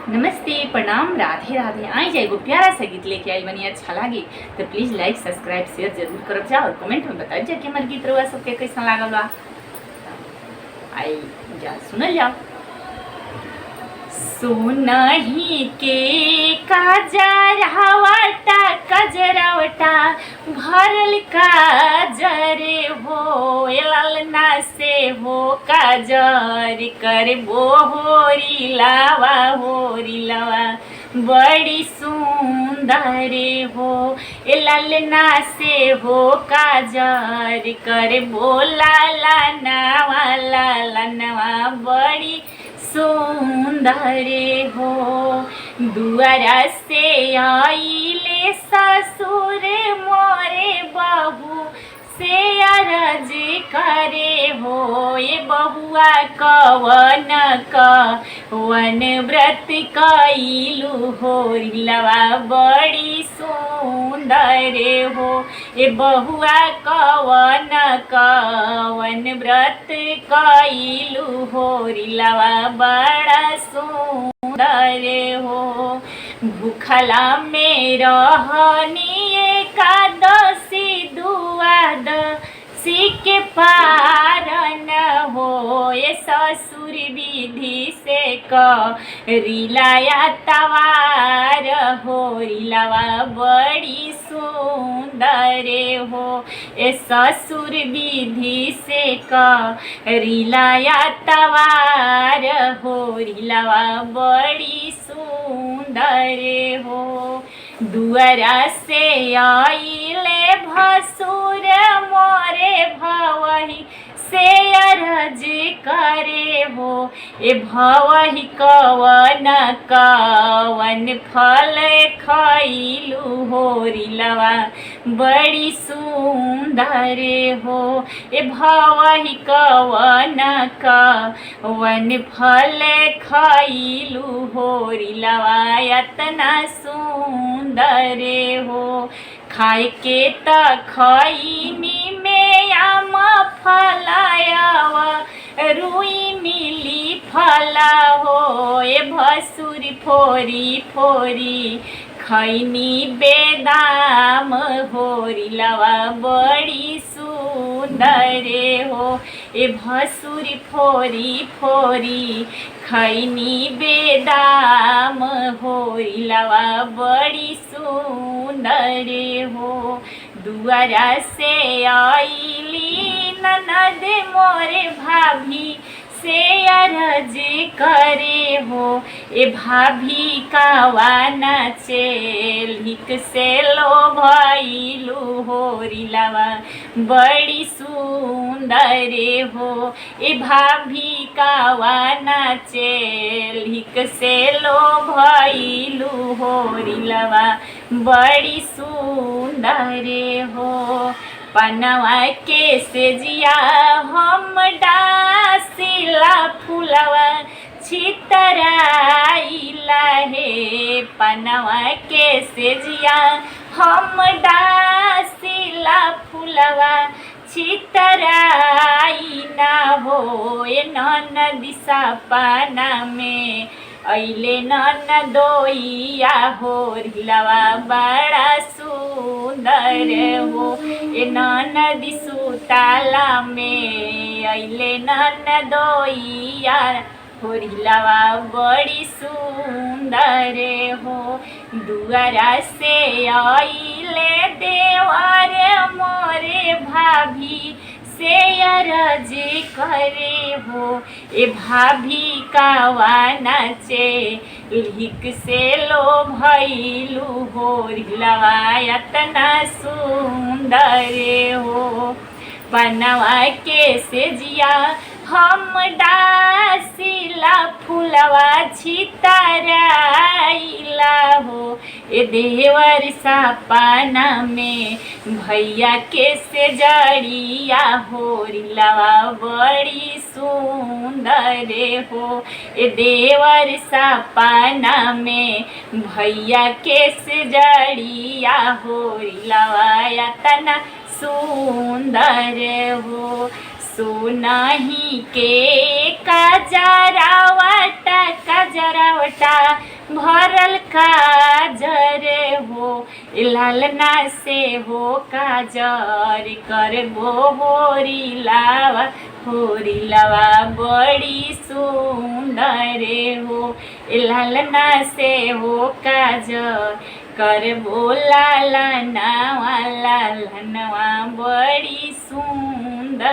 नमस्ते, प्रणाम, राधे राधे। आई जाए एगो प्यारा सा गीत लेके आई बनी। अच्छा लागे तो प्लीज लाइक सब्सक्राइब शेयर जरूर करब जा और कमेंट में बताओ जा कि हमारे गीत रउआ सबके कैसा लागल बा। आई जा सुनल जाओ। सोनही के काजरवटा कजरवटा भरल काजरे हो ललना से हो काजर कर बोहोरी लावा बड़ी सुंदर हो ललना से हो काजर कर बोला लनवा बड़ी सुंदर हो। दुआरा से आइले ससुर मोरे बहू से अरज करे हो ये बहुआ कवन व्रत कैलू हो रिलवा बड़ी सुंदर हो। ये बहुआ कवन व्रत कैलू हो रिलवा बड़ा सुंदर हो। भूखला में रहनी एकादशी दुआदशी के पारन हो ये ससुर विधि से रिलाया तवार हो रिलावा बड़ी सुंदर हो। ये ससुर विधि से रिलाया तवार हो रिलावा बड़ी सुंदर हो। दुआरा से आइले भसुर मोरे भवही से अरज करे हो ए भवही कवन फल खैलू हो रिलवा बड़ी सुंदर हो। ए भवही कवन फल खैलू हो रिलवा इतना सुंदर हो। खाए के त खैनी में आम फलायावा रुई मिली फला हो ए भसुर फोरी खैनी बेदाम हो रिलवा बड़ी सुंदर हो। ए भसुर फोरी खैनी बेदाम हो रिलवा बड़ी सुंदर हो। दुआरा से आइली ननद मोरे भाभी से अरज करे हो ए भाभी कावाना चेलिक से लो भैलू हो रिलवा बड़ी सुंदर हो। ए भाभी कावाना चेलिक से लो भैलू हो रिलवा बड़ी सुंदर हो। पनवा के सेजिया हम डासिला फुलवा छितराइला हे पनवा के सेजिया हम डासिला फुलवा छितराइना हो ये ननदी सपना में अइले ननदोइया हो रिलवा बड़ा सुंदर हो। ए ननदी सुताला में अइले ननदोइया हो रिलवा बड़ी सुंदर हो। दुआरा से आइले देवर मोरे भाभी से अरज करे हो ए भाभी कावाना चेलिक से लो भैलू हो रिलवा इतना सुंदर हो। पनवा के सेजिया हम डासिला फुलवा छितराइला हो ए देवर सपना में भैया के से जड़िया हो रिलवा बड़ी सुंदर हो। ए देवर सपना में भैया के से जड़िया हो रिलवा इतना सुंदर हो। सोनाही के कजरावटा भरल काजर हो लालना से हो काजर कर होरी लावा बड़ी सुंदर हो लालना से हो काजर कर लालनवा बड़ी सुंदर।